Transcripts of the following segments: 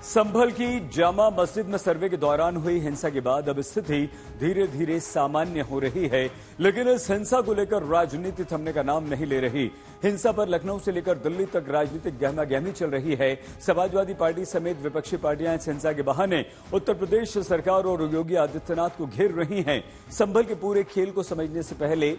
संभल की जामा मस्जिद में सर्वे के दौरान हुई हिंसा के बाद अब स्थिति धीरे धीरे सामान्य हो रही है, लेकिन इस हिंसा को लेकर राजनीति थमने का नाम नहीं ले रही। हिंसा पर लखनऊ से लेकर दिल्ली तक राजनीतिक गहमागहमी चल रही है। समाजवादी पार्टी समेत विपक्षी पार्टियां इस हिंसा के बहाने उत्तर प्रदेश सरकार और योगी आदित्यनाथ को घेर रही हैं। संभल के पूरे खेल को समझने से पहले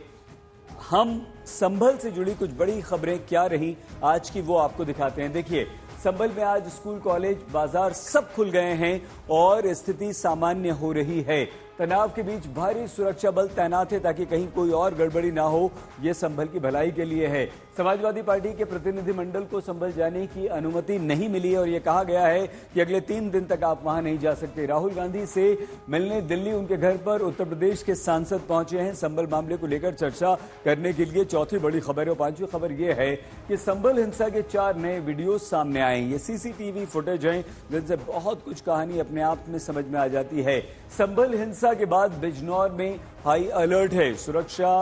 हम संभल से जुड़ी कुछ बड़ी खबरें क्या रही आज की वो आपको दिखाते हैं। देखिए, संभल में आज स्कूल, कॉलेज, बाजार सब खुल गए हैं और स्थिति सामान्य हो रही है। तनाव के बीच भारी सुरक्षा बल तैनात है ताकि कहीं कोई और गड़बड़ी ना हो। यह संभल की भलाई के लिए है। समाजवादी पार्टी के प्रतिनिधिमंडल को संभल जाने की अनुमति नहीं मिली और यह कहा गया है कि अगले 3 दिन तक आप वहां नहीं जा सकते। राहुल गांधी से मिलने दिल्ली उनके घर पर उत्तर प्रदेश के सांसद पहुंचे हैं संभल मामले को लेकर चर्चा करने के लिए। चौथी बड़ी खबर और 5वीं खबर यह है कि संभल हिंसा के 4 नए वीडियो सामने आए। ये सीसीटीवी फुटेज हैं जिनसे बहुत कुछ कहानी अपने आप में समझ में आ जाती है। संभल हिंसा के बाद बिजनौर में हाई अलर्ट है। सुरक्षा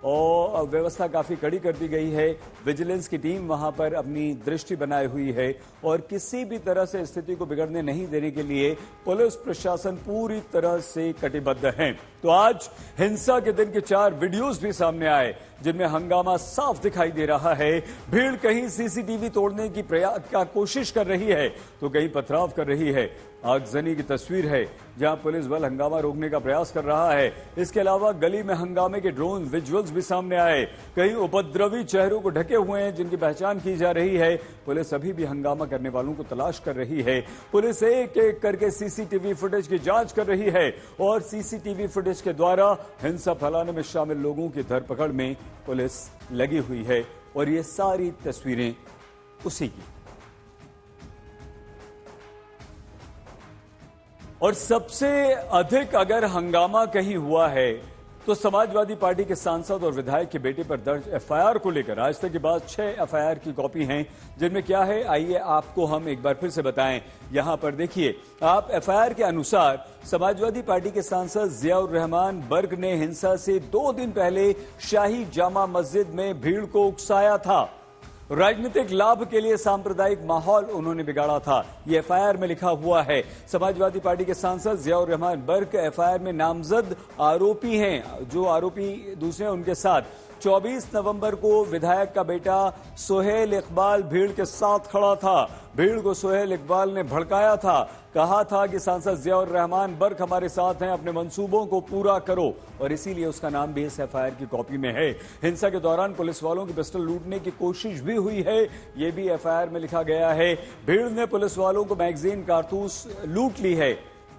और व्यवस्था काफी कड़ी कर दी गई है। विजिलेंस की टीम वहां पर अपनी दृष्टि बनाई हुई है और किसी भी तरह से स्थिति को बिगड़ने नहीं देने के लिए पुलिस प्रशासन पूरी तरह से कटिबद्ध है। तो आज हिंसा के दिन के 4 वीडियोस भी सामने आए जिनमें हंगामा साफ दिखाई दे रहा है। भीड़ कहीं सीसीटीवी तोड़ने की कोशिश कर रही है तो कहीं पथराव कर रही है। आगजनी की तस्वीर है जहां पुलिस बल हंगामा रोकने का प्रयास कर रहा है। इसके अलावा गली में हंगामे के ड्रोन विजुअल्स भी सामने आए। कई उपद्रवी चेहरों को ढके हुए हैं जिनकी पहचान की जा रही है। पुलिस अभी भी हंगामा करने वालों को तलाश कर रही है। पुलिस एक एक करके सीसीटीवी फुटेज की जांच कर रही है और सीसीटीवी फुटेज के द्वारा हिंसा फैलाने में शामिल लोगों की धरपकड़ में पुलिस लगी हुई है और ये सारी तस्वीरें उसी की। और सबसे अधिक अगर हंगामा कहीं हुआ है तो समाजवादी पार्टी के सांसद और विधायक के बेटे पर दर्ज एफआईआर को लेकर आज तक के बाद 6 एफआईआर की कॉपी हैं जिनमें क्या है आइए आपको हम एक बार फिर से बताएं। यहां पर देखिए आप एफआईआर के अनुसार समाजवादी पार्टी के सांसद जियाउर रहमान बर्क ने हिंसा से 2 दिन पहले शाही जामा मस्जिद में भीड़ को उकसाया था। राजनीतिक लाभ के लिए सांप्रदायिक माहौल उन्होंने बिगाड़ा था। ये एफआईआर में लिखा हुआ है। समाजवादी पार्टी के सांसद जियाउर रहमान बर्क एफआईआर में नामजद आरोपी हैं। जो आरोपी दूसरे उनके साथ 24 नवंबर को विधायक का बेटा सोहेल इकबाल भीड़ के साथ खड़ा था। भीड़ को सोहेल इकबाल ने भड़काया था, कहा था कि सांसद जियाउर रहमान बर्क हमारे साथ हैं, अपने मंसूबों को पूरा करो और इसीलिए उसका नाम भी इस एफआईआर की कॉपी में है। हिंसा के दौरान पुलिस वालों की पिस्टल लूटने की कोशिश भी हुई है, यह भी एफआईआर में लिखा गया है। भीड़ ने पुलिस वालों को मैगजीन, कारतूस लूट ली है।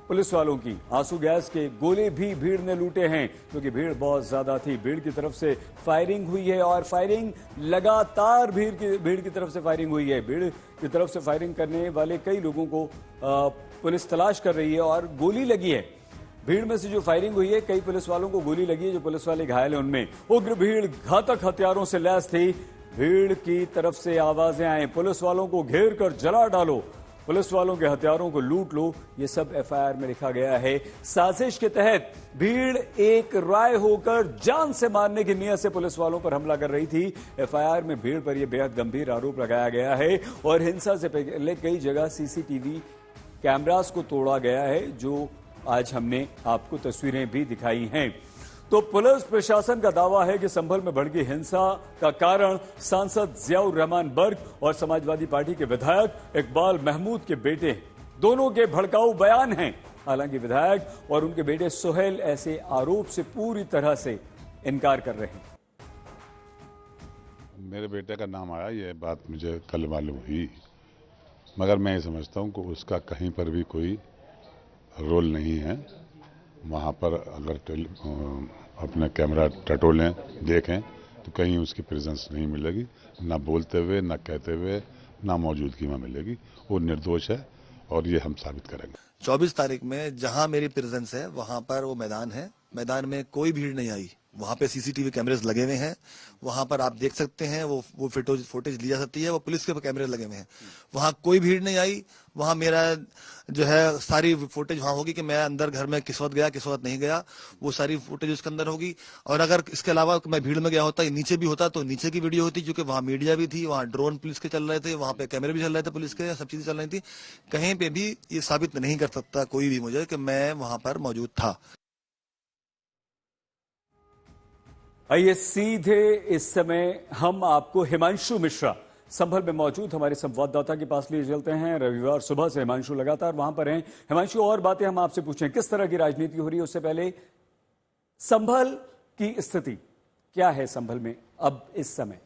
पुलिस वालों की आंसू गैस के गोले भी भीड़ ने लूटे हैं क्योंकि भीड़ बहुत ज्यादा थी। भीड़ की तरफ से फायरिंग हुई है और फायरिंग लगातार भीड़ की तरफ से फायरिंग हुई है। भीड़ की तरफ से फायरिंग करने वाले कई लोगों को पुलिस तलाश कर रही है और गोली लगी है। भीड़ में से जो फायरिंग हुई है कई पुलिस वालों को गोली लगी है। जो पुलिस वाले घायल हैं उनमें उग्र भीड़ घातक हथियारों से लैस थी। भीड़ की तरफ से आवाजें आई, पुलिस वालों को घेर कर जला डालो, पुलिस वालों के हथियारों को लूट लो। ये सब एफआईआर में लिखा गया है। साजिश के तहत भीड़ एक राय होकर जान से मारने की नीयत से पुलिस वालों पर हमला कर रही थी। एफआईआर में भीड़ पर यह बेहद गंभीर आरोप लगाया गया है और हिंसा से पहले कई जगह सीसीटीवी कैमरास को तोड़ा गया है, जो आज हमने आपको तस्वीरें भी दिखाई हैं। तो पुलिस प्रशासन का दावा है कि संभल में भड़की हिंसा का कारण सांसद जियाउर रहमान बर्क और समाजवादी पार्टी के विधायक इकबाल महमूद के बेटे दोनों के भड़काऊ बयान हैं। हालांकि विधायक और उनके बेटे सोहेल ऐसे आरोप से पूरी तरह से इनकार कर रहे हैं। मेरे बेटे का नाम आया, ये बात मुझे कल मालूम हुई, मगर मैं ये समझता हूं कि उसका कहीं पर भी कोई रोल नहीं है। वहाँ पर अगर अपना कैमरा टटोलें देखें तो कहीं उसकी प्रेजेंस नहीं मिलेगी, ना बोलते हुए, ना कहते हुए, ना मौजूदगी में मिलेगी। वो निर्दोष है और ये हम साबित करेंगे। 24 तारीख में जहाँ मेरी प्रेजेंस है वहाँ पर वो मैदान है। मैदान में कोई भीड़ नहीं आई। वहां पे सीसीटीवी कैमरेज लगे हुए हैं, वहां पर आप देख सकते हैं, वो फुटेज ली जा सकती है, वो पुलिस के कैमरे लगे हुए हैं। वहां कोई भीड़ नहीं आई। वहां मेरा जो है सारी फुटेज वहां होगी कि मैं अंदर घर में किस वक्त गया, किस वक्त नहीं गया, वो सारी फुटेज उसके अंदर होगी। और अगर इसके अलावा मैं भीड़ में गया होता, नीचे भी होता, तो नीचे की वीडियो होती, क्योंकि वहां मीडिया भी थी, वहां ड्रोन पुलिस के चल रहे थे, वहां पे कैमरे भी चल रहे थे पुलिस के, सब चीजें चल रही थी। कहीं पे भी ये साबित नहीं कर सकता कोई भी मुझे कि मैं वहां पर मौजूद था। आइए सीधे इस समय हम आपको हिमांशु मिश्रा संभल में मौजूद हमारे संवाददाता के पास लिए चलते हैं। रविवार सुबह से हिमांशु लगातार वहां पर हैं। हिमांशु, और बातें हम आपसे पूछें, किस तरह की राजनीति हो रही है, उससे पहले संभल की स्थिति क्या है संभल में अब इस समय?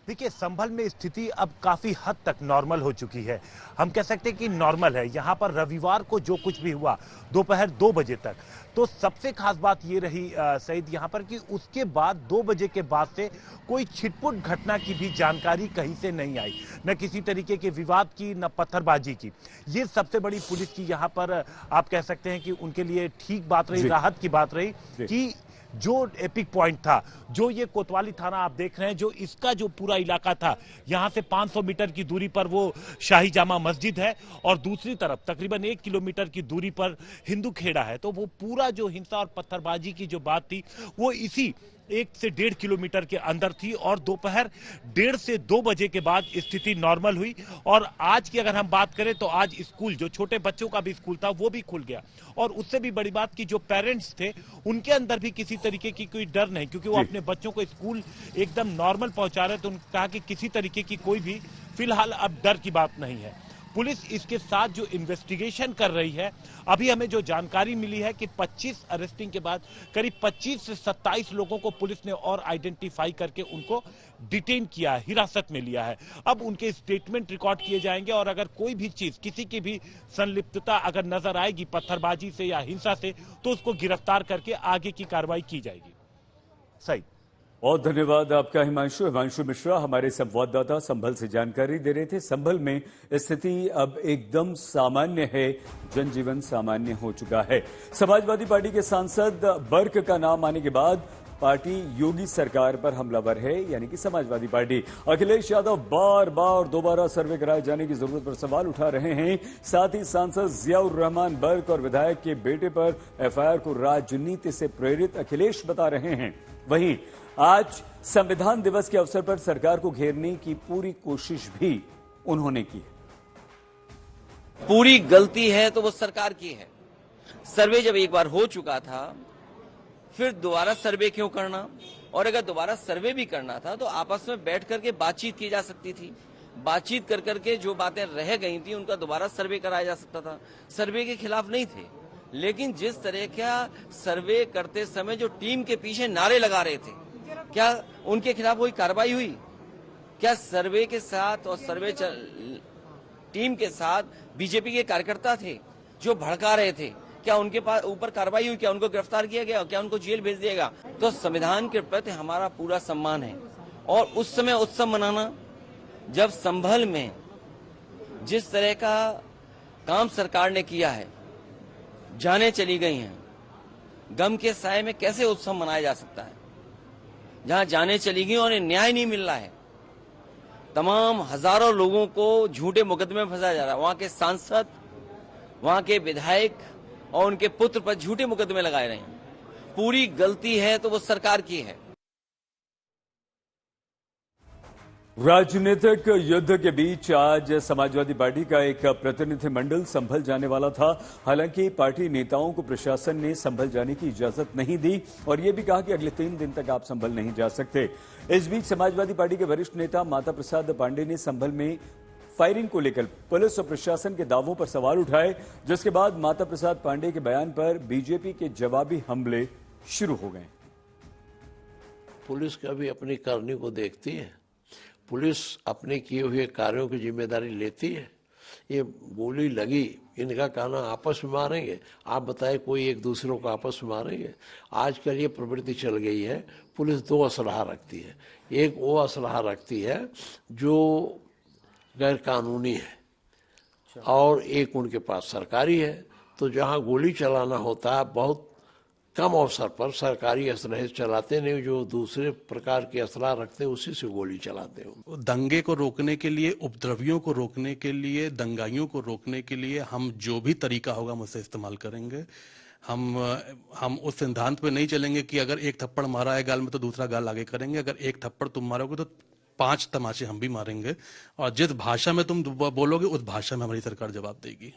देखिए, संभल में स्थिति अब काफी हद तक नॉर्मल हो चुकी है। हम कह सकते हैं कि नॉर्मल है। यहां पर रविवार को जो कुछ भी हुआ दोपहर 2 बजे तक, तो सबसे खास बात ये रही सईद यहां पर कि उसके बाद 2 बजे के बाद से कोई छिटपुट घटना की भी जानकारी कहीं से नहीं आई, न किसी तरीके के विवाद की, न पत्थरबाजी की। ये सबसे बड़ी पुलिस की यहां पर आप कह सकते हैं कि उनके लिए ठीक बात रही, राहत की बात रही कि जो एपिक पॉइंट था, जो ये कोतवाली थाना आप देख रहे हैं, जो इसका जो पूरा इलाका था, यहां से 500 मीटर की दूरी पर वो शाही जामा मस्जिद है और दूसरी तरफ तकरीबन 1 किलोमीटर की दूरी पर हिंदू खेड़ा है। तो वो पूरा जो हिंसा और पत्थरबाजी की जो बात थी, वो इसी 1 से 1.5 किलोमीटर के अंदर थी। और दोपहर 1:30 से 2 बजे के बाद स्थिति नॉर्मल हुई। और आज की अगर हम बात करें तो आज स्कूल, जो छोटे बच्चों का भी स्कूल था, वो भी खुल गया। और उससे भी बड़ी बात कि जो पेरेंट्स थे उनके अंदर भी किसी तरीके की कोई डर नहीं, क्योंकि वो अपने बच्चों को स्कूल एकदम नॉर्मल पहुंचा रहे थे। उन्होंने कहा कि किसी तरीके की कोई भी फिलहाल अब डर की बात नहीं है। पुलिस इसके साथ जो इन्वेस्टिगेशन कर रही है, अभी हमें जो जानकारी मिली है कि 25 अरेस्टिंग के बाद करीब 25 से 27 लोगों को पुलिस ने और आइडेंटिफाई करके उनको डिटेन किया, हिरासत में लिया है। अब उनके स्टेटमेंट रिकॉर्ड किए जाएंगे और अगर कोई भी चीज, किसी की भी संलिप्तता अगर नजर आएगी पत्थरबाजी से या हिंसा से, तो उसको गिरफ्तार करके आगे की कार्रवाई की जाएगी। सही, बहुत धन्यवाद आपका हिमांशु। हिमांशु मिश्रा हमारे संवाददाता संभल से जानकारी दे रहे थे। संभल में स्थिति अब एकदम सामान्य है, जनजीवन सामान्य हो चुका है। समाजवादी पार्टी के सांसद बर्क का नाम आने के बाद पार्टी योगी सरकार पर हमलावर है, यानी कि समाजवादी पार्टी। अखिलेश यादव बार बार दोबारा सर्वे कराए जाने की जरूरत पर सवाल उठा रहे हैं। साथ ही सांसद जियाउर रहमान बर्क और विधायक के बेटे पर एफआईआर को राजनीति से प्रेरित अखिलेश बता रहे हैं। वहीं आज संविधान दिवस के अवसर पर सरकार को घेरने की पूरी कोशिश भी उन्होंने की। पूरी गलती है तो वो सरकार की है। सर्वे जब एक बार हो चुका था, फिर दोबारा सर्वे क्यों करना? और अगर दोबारा सर्वे भी करना था तो आपस में बैठ करके बातचीत की जा सकती थी। बातचीत कर करके जो बातें रह गई थी उनका दोबारा सर्वे कराया जा सकता था। सर्वे के खिलाफ नहीं थे, लेकिन जिस तरह का सर्वे करते समय जो टीम के पीछे नारे लगा रहे थे, क्या उनके खिलाफ कोई कार्रवाई हुई? क्या सर्वे के साथ और सर्वे टीम के साथ बीजेपी के कार्यकर्ता थे जो भड़का रहे थे? क्या उनके पास ऊपर कार्रवाई हुई? क्या उनको गिरफ्तार किया गया? क्या उनको जेल भेज दिया गया? तो संविधान के प्रति हमारा पूरा सम्मान है। और उस समय उत्सव मनाना, जब संभल में जिस तरह का काम सरकार ने किया है, जाने चली गई हैं, गम के साए में कैसे उत्सव मनाया जा सकता है? जहां जाने चली गई और न्याय नहीं मिल रहा है, तमाम हजारों लोगों को झूठे मुकदमे में फंसाया जा रहा है। वहां के सांसद, वहां के विधायक और उनके पुत्र पर झूठे मुकदमे लगाए रहे हैं। पूरी गलती है तो वो सरकार की है। राजनीतिक युद्ध के बीच आज समाजवादी पार्टी का एक प्रतिनिधिमंडल संभल जाने वाला था। हालांकि पार्टी नेताओं को प्रशासन ने संभल जाने की इजाजत नहीं दी और यह भी कहा कि अगले 3 दिन तक आप संभल नहीं जा सकते। इस बीच समाजवादी पार्टी के वरिष्ठ नेता माता प्रसाद पांडे ने संभल में फायरिंग को लेकर पुलिस और प्रशासन के दावों पर सवाल उठाए, जिसके बाद माता प्रसाद पांडे के बयान पर बीजेपी के जवाबी हमले शुरू हो गए। पुलिस कभी अपनी करनी को देखती है? पुलिस अपने किए हुए कार्यों की जिम्मेदारी लेती है? ये गोली लगी, इनका कहना आपस में मारेंगे। आप बताएं कोई एक दूसरों को आपस में मारेंगे? आजकल ये प्रवृत्ति चल गई है, पुलिस 2 असलहा रखती है। एक वो असलहा रखती है जो गैर कानूनी है और एक उनके पास सरकारी है। तो जहाँ गोली चलाना होता है बहुत कम अवसर पर सरकारी असलहे चलाते नहीं, जो दूसरे प्रकार के असला रखते हैं उसी से गोली चलाते हैं। दंगे को रोकने के लिए, उपद्रवियों को रोकने के लिए, दंगाइयों को रोकने के लिए हम जो भी तरीका होगा हम उसे इस्तेमाल करेंगे। हम उस सिद्धांत पे नहीं चलेंगे कि अगर एक थप्पड़ मारा है गाल में तो दूसरा गाल आगे करेंगे। अगर एक थप्पड़ तुम मारोगे तो 5 तमाचे हम भी मारेंगे, और जिस भाषा में तुम बोलोगे उस भाषा में हमारी सरकार जवाब देगी।